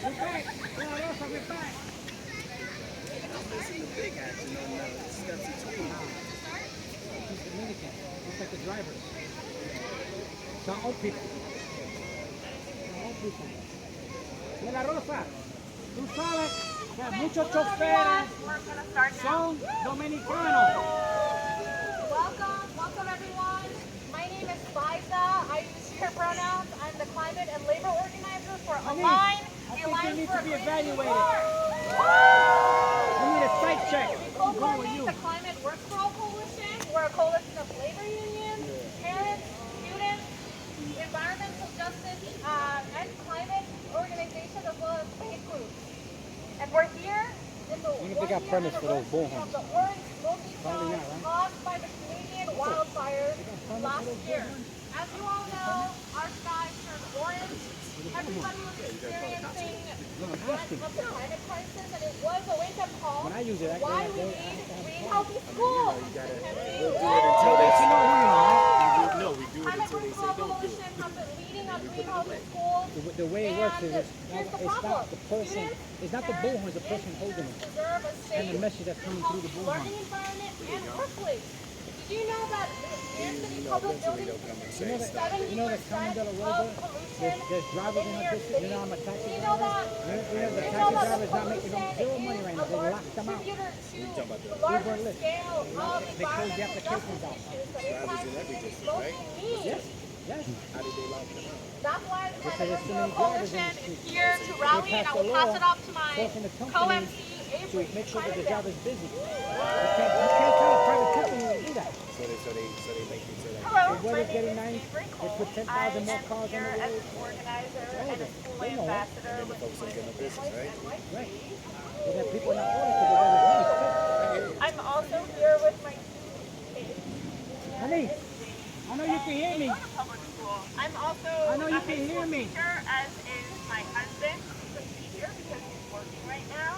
We're back. De La Rosa, we're back. I'm missing the big action on the steps between. He's Dominican. Looks like the drivers. Son old people. Son old people. De La Rosa, tú sabes que muchos choferes son dominicanos. Welcome everyone. My name is Liza. I use she, her pronouns. I'm the climate and labor organizer for Align. I think you need to be evaluated. We I need a site check. I'm going with you. the Climate Work for All Coalition. We're a coalition of labor unions, parents, students, environmental justice, and climate organizations, as well as faith groups. And we're here in the Wonder if they got permits for those bullhorns. of the orange smoky Probably clouds not, right? caused by the Canadian wildfires last year. As you all know, our skies turned orange. Everybody was experiencing threats of the climate crisis, and it was a wake-up call When I use it, I why we need green, healthy schools. Until they see no you know, right? No, we do it Climate until they Work say for All don't do Coalition it. has been leading on green, healthy schools. The way it works is And here's the it's not problem. the person, it's not the bullhorn, it's the person holding it. Deserve a And the safe message that's coming through the healthy bullhorn. learning environment and workplace. Did you know that New York City public buildings You know that Carmen de la Rosa, there's drivers in her district, you know I'm a taxi you know driver. that You know the taxi drivers not making them zero money right now, they locked them out. contributor to the larger list. scale of They closed the environmental applications justice out. issues that Drivers impact in every district, both right? needs. Yes, yes. How did they lock them out? That's why the said there's too Climate many Work drivers in Coalition the is street. here to rally, and I passed will the pass law it off to my forcing the companies co-MC, to Avery. make sure that the Try job to is busy. You can't tell a private company to do that. So they make you say that. Hello, The weather's my getting name nice. is Avery They Cole. put 10,000 more cars on the I'm here as road. an organizer and a school They know it. ambassador with Folks ain't getting no business, right? Right. But then people are not ordering because the weather's really I'm also here with my Honey, I know you can hear me. public school. I'm also I know you can hear me. teacher, as is my husband, who's a teacher because he's working right now.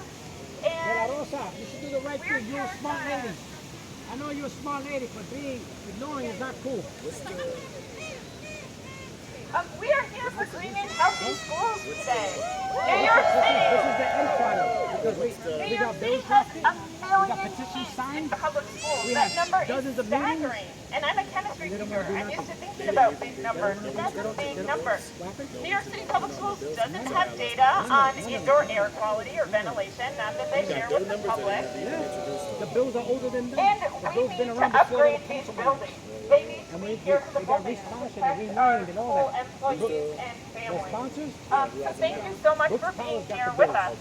De La And Rosa, you should do the right thing. You're a smart lady. I know you're a smart lady, but being ignoring is not cool. we are here for green and healthy schools today. New York City. This is the end product because we New got York City bills has drafted. a We million got petitions kids signed. in public schools. We That have number is dozens of meetings. staggering. And I'm a chemistry They don't teacher. wanna do I'm used to nothing. thinking about big numbers, and that's a big number. What happened? New York City Public Schools doesn't have data on indoor air quality or ventilation, not that they share with the public. The bills are older than them. And The we bill's need been to around before upgrade they these came to buildings. They need to And be we here for the got buildings to responses protect and our renamed and all school that. employees and The families. sponsors, So thank you so much for being here with us.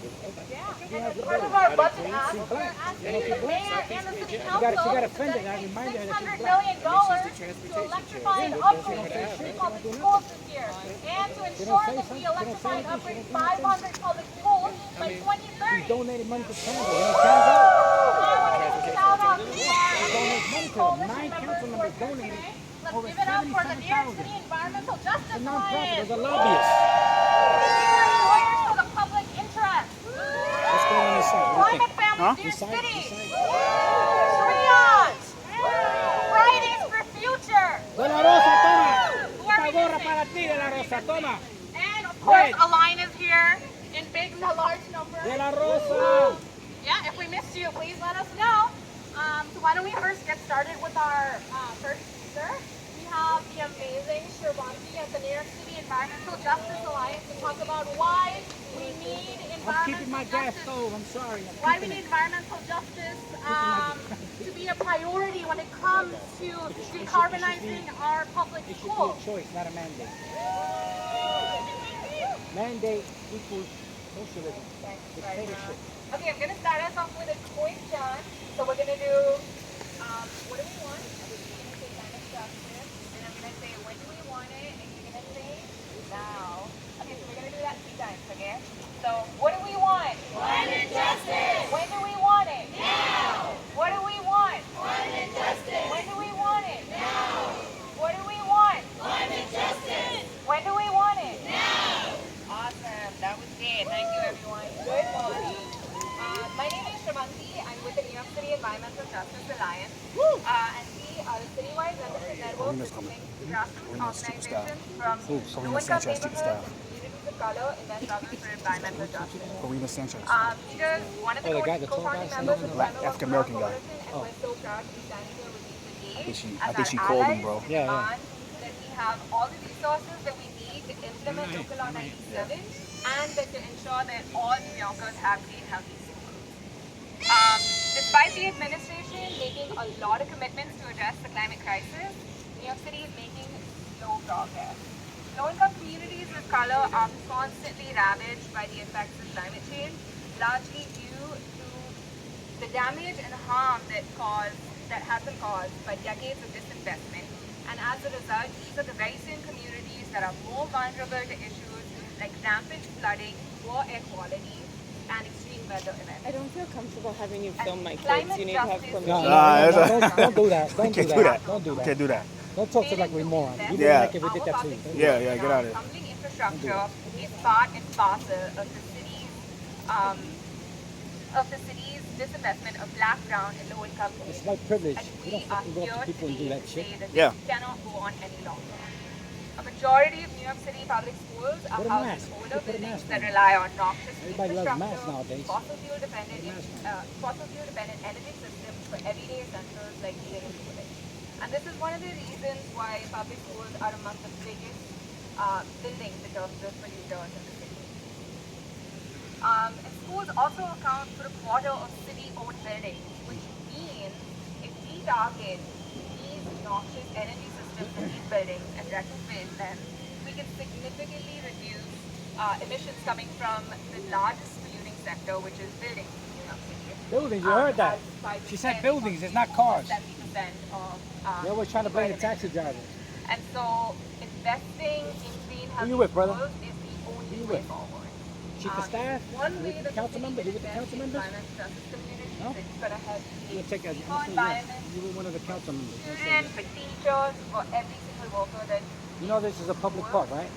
And as part of our budget ask, we're asking the mayor and the city council she got to offended. I dedicate reminded her that she's $600 black. million to electrify and upgrade 50 public schools this year, and to ensure that we electrify and upgrade 500 public schools by 2030. donated money to Canada. You know, Canada Shout out to donates money to them. coalition 9 members council who are members here donated. today. Let's over give it up for the New York 77,000. City Environmental Justice A non-profit. Alliance. There's a lobbyist. We're lawyers for the public interest. What's going on this side? What do you Climate think? Families New York Decide- City. decide. Triage. Fridays for Future. De La Rosa, toma. Who are Esta we gorra missing? para ti, De La Rosa, toma. And of course, Red. Align is here in big, large numbers. De La Rosa. Yeah, if we missed you, please let us know. So why don't we first get started with our first speaker. We have the amazing Shirvanti at the New York City Environmental Justice Alliance to talk about why we need I'm keeping my environmental gas justice. stove. I'm sorry. I'm Why we keeping need it. environmental justice to be a priority when it comes to decarbonizing our public It should be schools. a choice, not a mandate. Mandate equals socialism, dictatorship. Okay, I'm gonna start us off with a quick John. So we're gonna do what do we want? I'm gonna say climate justice, and I'm gonna say when do we want it, and you're gonna say now. Okay, so we're gonna do that 3 times, okay? So what do we want? Climate justice. When do we want it? Now. What do we want? Climate justice. When do we want it? Now. What do we want? Climate justice. When do we want it? Now. Awesome. That was good. Thank you, everyone. Good one. My name is Shravanti. I'm with the New York City Environmental Justice Alliance. And we are a citywide membership network that links grassroots organizations from low-income neighborhoods, communities of color in their struggle for environmental justice. Karina Sanchez. Peter, one of the Oh, the guy, the tall co-founding guy? members of The the black Climate Walk African-American guy. Coalition, and we're so proud to be standing here with you today. I think she called him, bro. Yeah, yeah. Demand that we have all the resources that we need to implement Local Law 97 and that to ensure that all New Yorkers have clean, healthy schools. Despite the administration making a lot of commitments to address the climate crisis, New York City is making slow progress. Low-income communities of color are constantly ravaged by the effects of climate change, largely due to the damage and harm that has been caused by decades of disinvestment. And as a result, these are the very same communities that are more vulnerable to issues like rampant flooding, poor air quality, and extreme weather events. I don't feel comfortable having you film my kids. Climate You need to have justice permission. No, Nah, don't do that. Don't do Can't do that. that. Don't do Can't that. do that. Don't talk to like we're morons. We Yeah. did we did that too. Yeah, yeah, get out of here. Crumbling infrastructure is part and parcel of the city's disinvestment of black, brown, and low-income communities. It's like privilege. And We we don't are fucking go up to here people and do today that to shit. say that Yeah. this cannot go on any longer. A majority of New York City public schools are Put a housed mask. in older Put a buildings mask that on. rely on noxious Everybody loves masks infrastructure, nowadays. fossil fuel-dependent mask energy systems for everyday essentials like heating and cooling. And this is one of the reasons why public schools are among the biggest buildings in terms of polluters in the city. And schools also account for a quarter of city-owned buildings, which means if we target these noxious energy systems in these buildings and retrofit them, we can significantly reduce emissions coming from the largest polluting sector, which is buildings in New York City. Buildings, you heard that. She said buildings, it's not cars. 70% of They're always trying to blame the taxi drivers. and so investing in clean healthy you with, brother? schools is the only you way with? forward. Chief of staff? One You way with that the council members? You with the council members? No? It's going to help You take a, for environment, you were one of the council members. students, for teachers, for every single worker that You know this is a public park, right?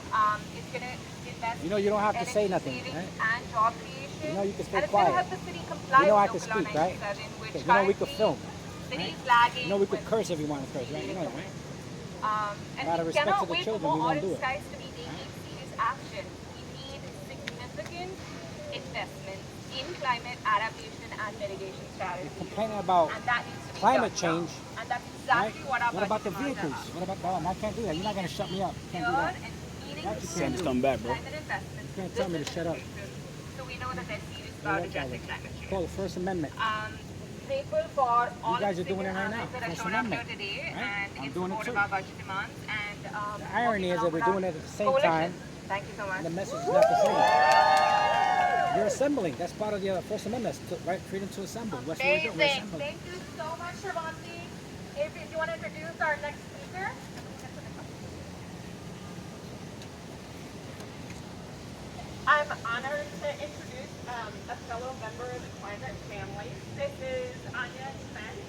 it's going to invest You know you don't have to say energy nothing, savings right? and job creation. You know you can stay and it's going quiet. to help the city comply You know I with can Local speak, Law right? 97, which Okay, you know we could currently film, city right? is lagging. You know we could with- curse if we want to curse, right? You know that, right? And Out of we respect cannot to the wait children, for we more won't do audit it. skies to be taking serious action. We need significant investment in climate adaptation and mitigation strategies. Complaining about And that needs to be climate done now. change, And that's right? exactly what our What about the budget demands vehicles? What about that? I can't do that. You're not going to shut me up. Can't do that. and meeting That you the can't Sandy's do. coming back, bro. climate investments. You can't tell me to shut up. So we know that they're serious Yeah, about that's addressing all. climate change. Call the First Amendment. Grateful for all guys of are the doing it right now. that have First shown up here Amendment, today right? and I'm in doing it support of too. our budget demands. And The irony is that we're doing it at the same time, Thank you so much. and the message is not the same. You're assembling. That's part of the First Amendment, right? Freedom to assemble. That's what we're doing. We're Amazing. assembling. Thank you so much, Shervanti. If you want to introduce our next speaker. I'm honored to introduce a fellow member of the climate family. This is Anya Spence.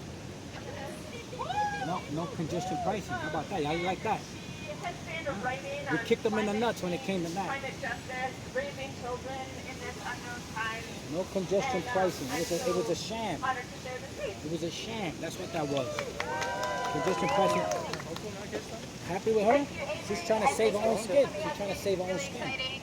No congestion pricing. How about that? How you like that? She has been writing We on kicked them in the climate nuts when it came to that. climate justice, raising children in this unknown time. No congestion pricing. It was a sham. Honored to share the stage. It was a sham. That's what that was. Congestion pricing. Happy with her? She's trying to save her own skin. She's trying to save her own skin.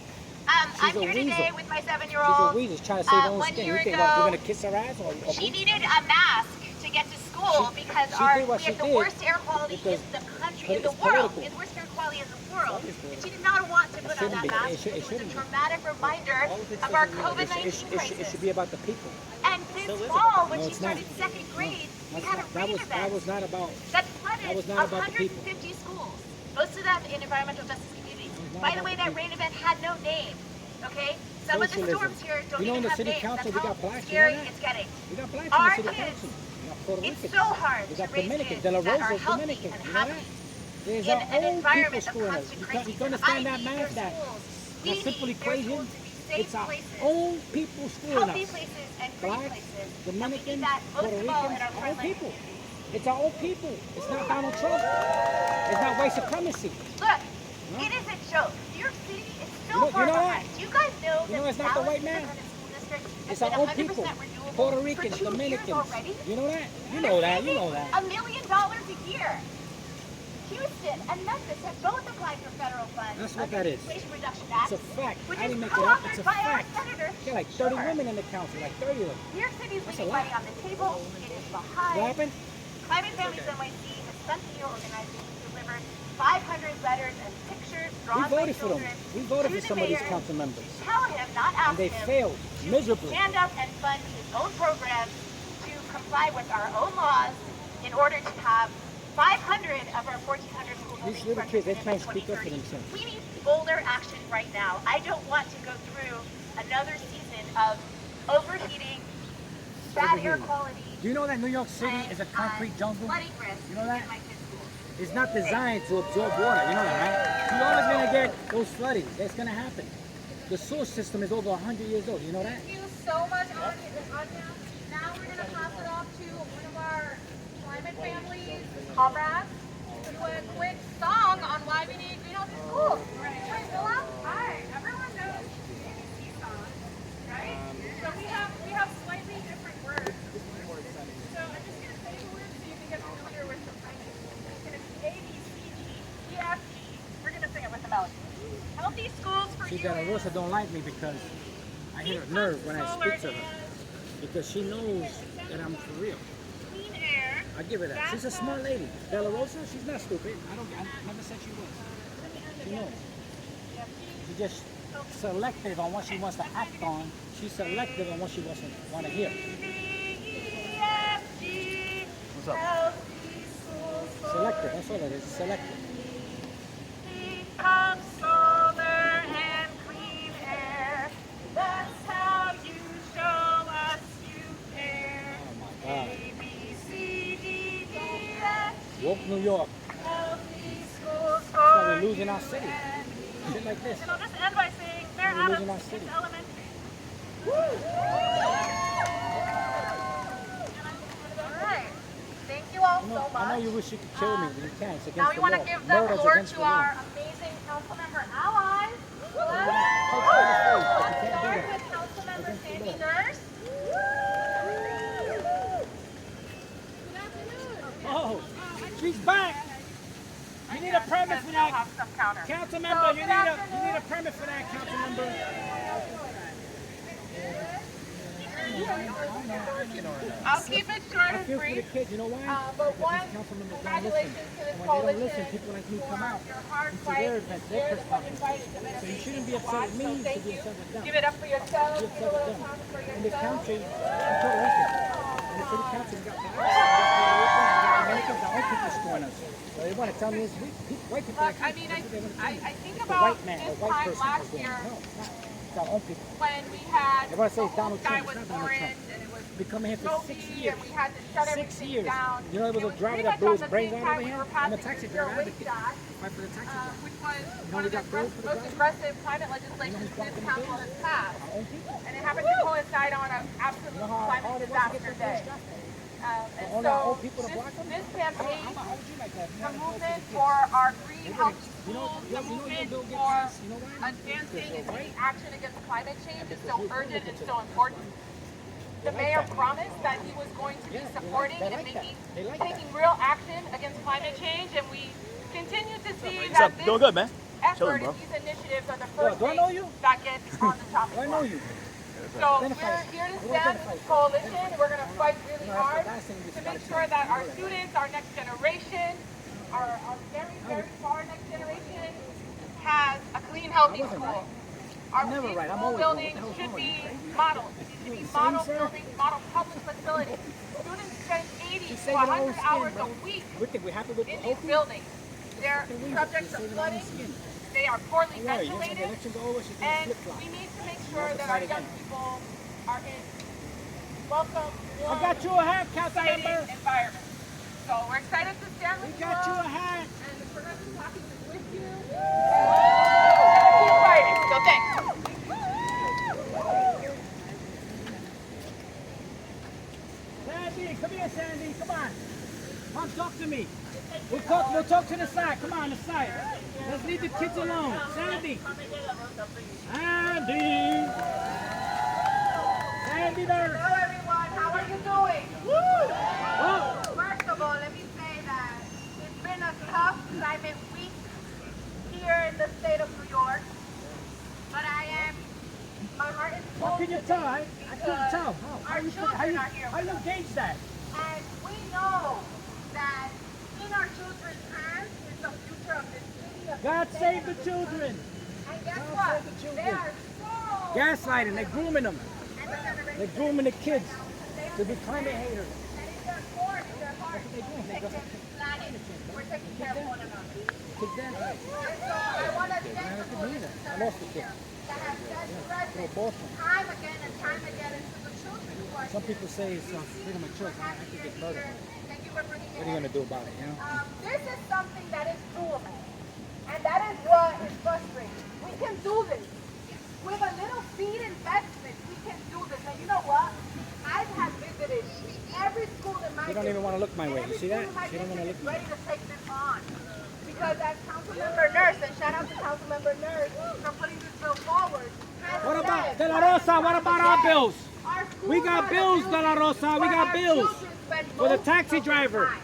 I'm a here today weasel. with my She's a 7-year-old. weasel. She's trying to save her own 1 skin. year You think ago, what, we're going to kiss her ass? Or She needed a mask to get to school because she our did what we she have the did worst air quality because in the country, but in the it's world. political. We have the worst air quality in the world. And she did not want to put on shouldn't that be. mask. It It was a shouldn't be. traumatic reminder of our COVID-19 it crisis. should be about the people. And this fall, when No, she it's not. started second grade, we That's had a not, that rain was event not about. that flooded that was not about the people. 150 schools, most of them in environmental justice communities. not By the about way, the that people. rain event had no name. Okay, some of the Socialism. storms here don't You know, in even the have city names. council, That's we how got blacks, you know scary that? it's getting. We got blacks Our in the city kids, council. We got Puerto It's Ricans. so hard We to got raise Dominicans. kids De La that are Rosa's healthy Dominican. and You know that? happy There's in our an own people environment of screwing us. constant You crises. understand I that, need man? their That schools. We that's simply need their crazy. schools to be safe It's our places, own people screwing healthy us. places, and free Blacks, places. And we Dominicans, need that most Puerto of all in Ricans, our our own front line. people. It's our own people. It's not Donald Trump. It's not white supremacy. Look, it is a joke. New York City is so You know- far you know behind. Do you guys know You know that it's not the Dallas white man. Independent School District has It's been our own 100% people. renewable Puerto for Ricans, 2 years Dominicans. already? You know that? You know that. You know that. $1 million a year. Houston and Memphis have both applied for federal funds. That's what under that the is. Inflation Reduction Act, It's a fact. which I is didn't make it up. It's a co-authored by our fact. senator. There are like 30 Schumer. women in the council, like 30 of them. New York City is That's leaving a lot. money on the table. It is behind. What happened? Climate Families NYC has spent the year organizing and delivered 500 letters and pictures We drawn by voted for them. children We voted to for the some of these mayor council members. to tell him, not And ask they him, failed to miserably. stand up and fund his own programs to comply with our own laws in order to have 500 of our 1,400 school buildings These little kids, they retrofitted by can't speak up for 2030. themselves. We need bolder action right now. I don't want to go through another season of overheating, bad air Overheating. quality, Do you know that New York City is a concrete jungle? flooding risk You know that? in my kids' schools. It's not designed to absorb water. You know that, right? You're always going to get those floodings. That's going to happen. The sewer system is over 100 years old. You know that? Thank you so much, Anya. Now we're going to pass it off to one of our climate families, comrades, to do a quick song on why we need greenhouse in schools. Hi, Willa. Hi. Everyone knows the ABC song, right? So we have slightly different words. So I'm just going to say the words so you can get familiar with the timing. It's going to be A, B, C, D, E, F, G. We're going to sing it with the melody. Healthy schools for See, you. that Rosa don't like me because I hit her nerve when I speak to her. Because she knows that I'm for real. Clean air. I give her that. She's a smart lady. Della Rosa, she's not stupid. I never said she was. She knows. She's just selective on what she wants to act on. She's selective on what she wants to want to hear. What's up? Selective. That's all it is. Selective. Become solar and clean air. That's how you show us you care. Oh my God. A, B, C, D, E, F, Woke New York. healthy schools That's why for we're losing you our city. and me. Shit like this. And I'll just end by saying, Mayor We're losing Adams, our it's city. elementary. Alright. Thank you all I so know, much. I know you wish you could kill me, but you can't. It's against Now we the want law. to give the Murder's floor against to the law. our amazing council member allies. Take care of the face, but you can't do Start that. with council member Against the Sandy law. Nurse. Oh, she's back. You need a permit for that. Have some counter. Council member, you need a permit for that, council member. I'll keep it short I and feel for the brief. kids, you know why? But Because one, these council members don't listen. congratulations to this And when they don't coalition listen, people like me come out your hard into fight. their events, their You're press the one conferences. invited to So you shouldn't be upset with me, you should be upset with them. Give it up for yourselves. Be Give upset a with little them. time for In the yourselves. country, I'm Puerto Rican. In the city council, we got Puerto Ricans, we got Dominicans, our own people scoring us. So they want to tell me it's white people. Look, that I mean, that's what they wanna tell me. I think It's a about white man, this a white time person last is doing year it. No, it's not. It's our own people. when we had They wanna say the it's whole Donald sky Trump. was It's not Donald orange Trump. and it was Been coming here for smoky 6 years. and we had to shut 6 everything years. down. You know, there was a It driver pretty that much blew on his the brains same out time over we here. were I'm a passing taxi the driver. Zero advocate. Waste Act, Fight for the taxi driver. which was know one we of the got gold for the most driver? aggressive climate You know legislation who's this blocking the council bill? has passed. Our own people. And it happened to coincide on an absolute You know how climate hard it was to disaster get the day. first draft? And Only our own so people to block them? this I'm campaign, gonna hold you like that. the movement for our green, healthy You know, schools, you the know movement your bill gets for passed. You know why? advancing Because and you're taking white. action against climate change is so urgent and so important. The mayor promised that he was going to be Yeah, supporting they and like that. making, They like taking real action against climate change, and we continue to see What's that up? Doing good, man. effort Chilling, and bro. these initiatives are the Yo, first do I know things you? that get on the chopping I block. know you. So Identify we're us. here to Who stand with identifies this you? coalition, and we're going to fight really No, that's the hard last thing we to gotta make do. sure that our You know that. students, our next generation, our very, very far next generation, has a clean, healthy wasn't school. right. Our I'm never clean right. I'm school always wrong. What the buildings hell's should wrong with be you, crazy? models. They should be Insane, model sir? buildings, model public facilities. Students spend 80 Just to save your own 100 hours skin, bro. a week We think we're happy with in the these whole buildings. They're thing. subject Just to save your own flooding. skin. They are poorly Don't worry, you ventilated. the election go over, she's And gonna flip-flop. we need to make sure have to that our fight young again. people are in welcome, I warm, got you a hat, council exciting member. environment. So we're excited to stand with We got you a hat. and the Progressive Caucus is with you. Keep fighting. So thanks. Sandy, come here, Sandy. Come on. Come talk to me. We'll talk to the side. Come on, the side. Let's leave the kids alone. Sandy. Sandy. Sandy there. Hello everyone, how are you doing? Oh, First of all, let me say that it's been a tough can you tell? I couldn't tell. Our children are here. How you gauge that? And we know that in our children's hands is the future of this city. Of God this save state, the of this children. country. And guess God what? save the children. They are so Gaslighting, they're grooming them. and the generation They're grooming the kids to be climate haters. that is their core, is their heart. That's what they're doing. They're Protect this planet. We're taking care of one another. Kids dancing. And so I want to thank I the could believe it. I lost the kid. that have said present Boston. time again and time again and to the children who are Some people say it's freedom of choice. I could get murdered. Thank you for bringing What are you gonna do about it? You know? This is something that is doable. And that is what is frustrating. We can do this. With a little seed investment, we can do this. And you know what? I've had visited every school in my They don't even want to look my way. You see that? She She don't want to look my way. ready to take this on. Because as Councilmember Nurse, and shout out to Councilmember Nurse for putting this bill forward. has What about said- De La Rosa? What about our bills? Our We schools got are bills, the De La Rosa. We where got our bills. children spend For the most taxi of their driver. time.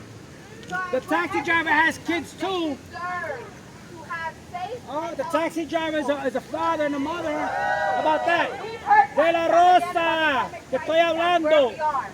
So The I taxi want driver has kids they too. deserve to have safe Oh, and the taxi driver is a father and a mother. How about that? We've heard De La that Rosa, again, te estoy that's hablando. where we are.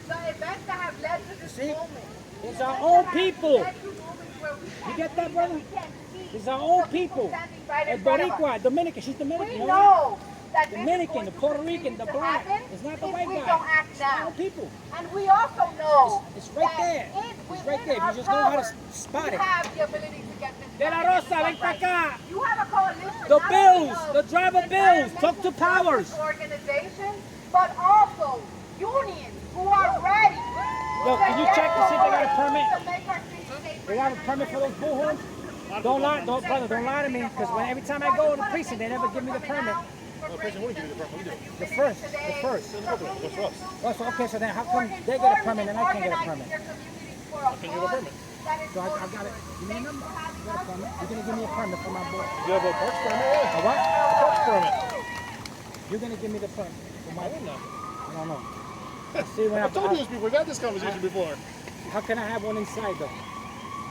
The events that have led to this See? moment. It's our own people. Led to moments where we You can't get that, see brother? we can't see It's our own the people. standing right in El front of us. Boricua, Dominican. She's We Dominican. you know? know that this is Dominican, going the to Puerto continue Rican, the to black. happen It's not the if white we guy. don't act It's our now. own people. And we also know It's right that there. it- It's within right there. If our you just know how to power, spot we it. have the ability to get this De La done. Rosa, Right. ven pa' acá. You have a coalition. The not bills, only the of driver bills. Talk to environmental Powers. justice organizations, but also unions who are ready. Yo, can you check to see if they got a permit? To make our city safer. They got a permit for those bullhorns? Don't lie, brother, don't lie to me, because every time I go to the precinct, they never give me the permit. Well, the president wouldn't give you the permit. We do. The first. That's for us. Oh, so, okay, so then how come they get a permit and I can't get a permit? Can you get a permit? So I got it. Give me a number. Get a permit. You're gonna give me a permit for my boy. You have a parks permit? Yeah. A what? Parks permit. You're gonna give me the permit for my. I don't know. I don't know. See when I've told you this before. We've had this conversation before. How can I have one inside though?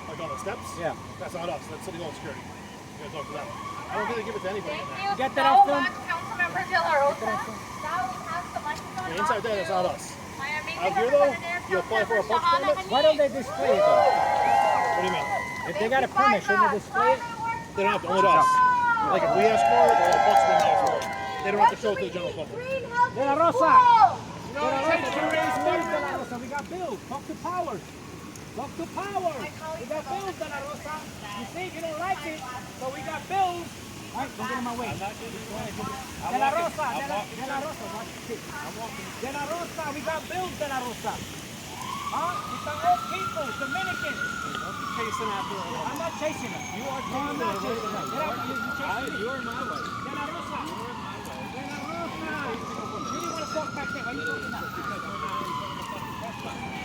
Like on the steps? Yeah. That's not us. That's City Hall Security. You gotta talk to them. I don't think they give it to anybody. Thank you Get that so on film? much, Councilmember De La Rosa. Get that on film? Now we have the microphone The inside there, that's not us. My amazing Out here though, representative, you apply for a Councilmember parks Shahana permit? Why don't they display it though? What do you mean? If they got a permit, shouldn't they display it? They don't have to, only to us. Like if we ask for it or a parks permit asks for it. They don't have to show it to the general public. De La Rosa. De La Rosa, we got bills, De La Rosa. We got bills. Talk to Powers. Talk to Powers. We got bills, De La Rosa. You see, you don't like it, but we got bills. All right, don't get in my way. De La Rosa, De La Rosa, watch the kid. De La Rosa, we got bills, De La Rosa. Huh? It's our own people, Dominicans. Chasing after I'm not chasing them. You are chasing them. I'm not chasing them. Get out. You chasing me. You are my way. De La Rosa. De La Rosa. You didn't want to talk back there. Why are you talking now?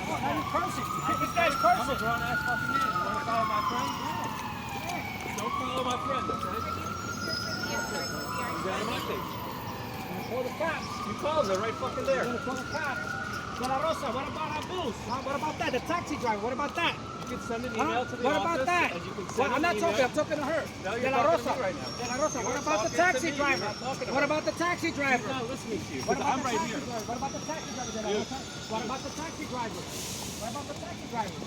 Oh, now you cursing. This guy's cursing. I'm a grown-ass fucking man. You want to follow my friend? Yeah. Don't follow my friend, okay? You're down on my page. Call the cops. You called, they're right fucking there. You're gonna call the cops. De La Rosa, what about our bills? Huh? What about that? The taxi driver, what about that? You can send an Huh? email to the What office. about that? And you can Well, send I'm not an talking, email. I'm talking to her. No, you're De La talking to Rosa. me right now. De La Rosa, You what are about the talking to taxi me, driver? you're not talking to What her. about the taxi driver? She's not listening to you. What about I'm the right taxi here. driver? What about the taxi driver? De La Rosa? What about the taxi driver? What about the taxi driver?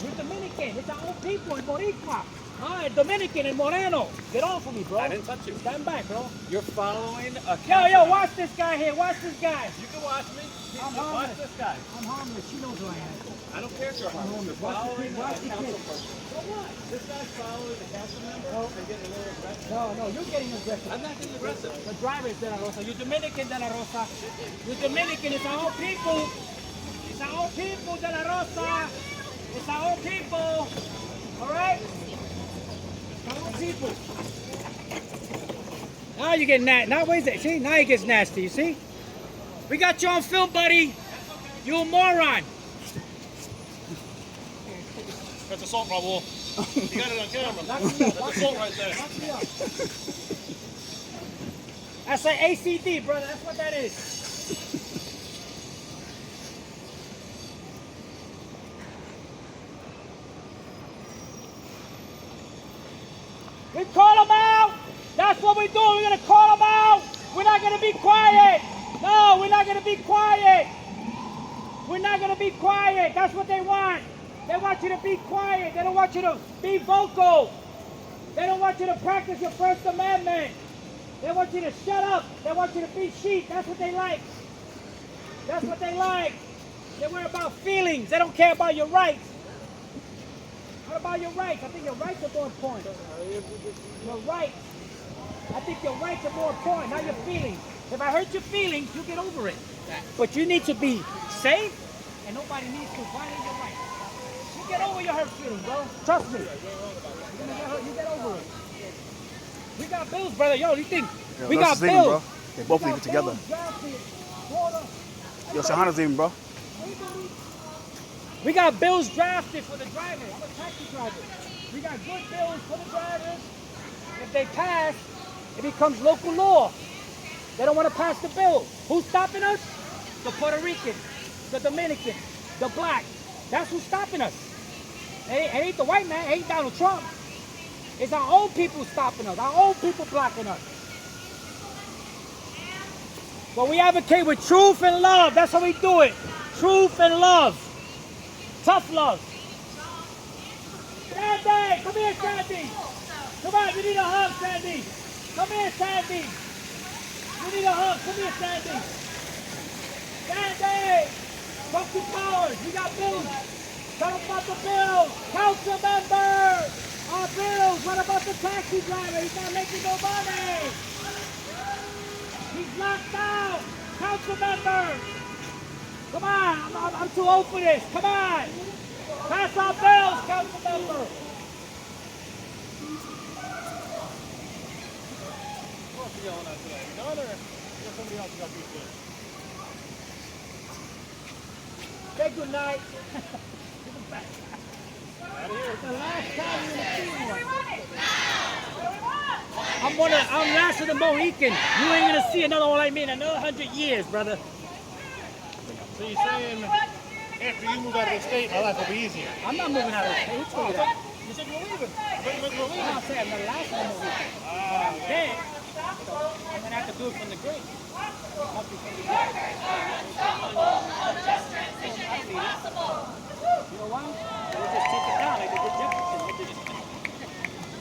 We're Dominican. It's our own people in Boricua. Ah, el Dominican, el Moreno. Get off of me, bro. I didn't touch you. Stand back, bro. You're following a Yo, watch this guy here. Watch this guy. You can watch me. I'm Watch harmless. this guy. I'm harmless. She knows who I am. I don't care if you're harmless. You're Watch the following kid. a Watch the council kid. person. So what? This guy's following the council member and getting a little aggressive. No, you're getting aggressive. I'm not getting aggressive. The driver is De La Rosa. You're Dominican, De La Rosa. You're Dominican. It's our own people. It's our own people, De La Rosa. It's our own people. All right? It's our own people. Now you get nasty. Now, where's that? See? Now he gets nasty, you see? We got you on film, buddy. You a moron. That's assault, Raul. You got it on camera. That's assault right there. That's an ACD, brother. That's what that is. We call them out. That's what we're doing. We're going to call them out. We're not going to be quiet. going to be quiet. We're not going to be quiet. That's what they want. They want you to be quiet. They don't want you to be vocal. They don't want you to practice your First Amendment. They want you to shut up. They want you to be sheep. That's what they like. That's what they like. They worry about feelings. They don't care about your rights. What about your rights? I think your rights are more important. Your rights. I think your rights are more important, not your feelings. If I hurt your feelings, you get over it. But you need to be safe, and nobody needs to violate your rights. You get over your hurt feelings, bro. Trust me. You get over it. We got bills, brother. Yo, you think? Yo, We that's got his leaving, bills. bro. They both leave it together. Yo, Shahana's leaving, bro. We got bills drafted for the driver. I'm a taxi driver. We got good bills for the drivers. If they pass, it becomes local law. They don't want to pass the bill. Who's stopping us? The Puerto Ricans, the Dominicans, the blacks. That's who's stopping us. It ain't the white man. It ain't Donald Trump. It's our own people stopping us. Our own people blocking us. But we advocate with truth and love. That's how we do it. Truth and love. Tough love. Sandy, come here, Sandy. Come on, you need a hug, Sandy. Come here, Sandy. You need a hug. Come here, Sandy. Sandy, talk to Powers. We got bills. Tell them about the bills. Council member. Our bills. What about the taxi driver? He's not making no money. He's locked out. Council member. Come on. I'm too old for this. Come on. Pass our bills, council member. Say good night. The last time you're gonna see one. I'm last of the Mohican. You ain't gonna see another one like me in another 100 years, brother. So you're saying after you move out of the state, my life will be easier? I'm not moving out of the state. Who told you that? You said you were leaving. I thought you meant you were I'm leaving. not saying I'm the last of the Mohican. Then, so I'm gonna have to do it from the grave. Must be from the grave. You know why? We'll just take it down like they did Jefferson.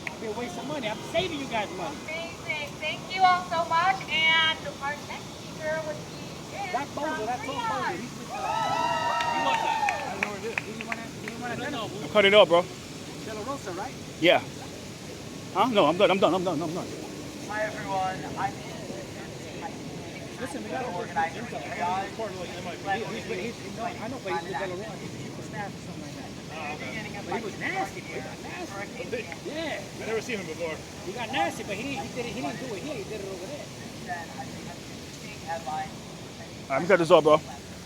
It'll be a waste of money. I'm saving you guys money. Amazing. Thank you all so much. And our next speaker would be That Bozo, that's all Bozo. He's with you want that? I don't know where it is. You want to know? Cut it up, bro. De La Rosa, right? Yeah. Huh? No, I'm done. Hi everyone, I'm in Listen, we got to organize a triage. I know, but he's with De La Rosa. He's the staff or something like that. But he was nasty, boy. He got nasty. Yeah. I've never seen him before. He got nasty, but he didn't do it here. He did it over there. Then I think I'm seeing headlines. All right, let me cut this off, bro.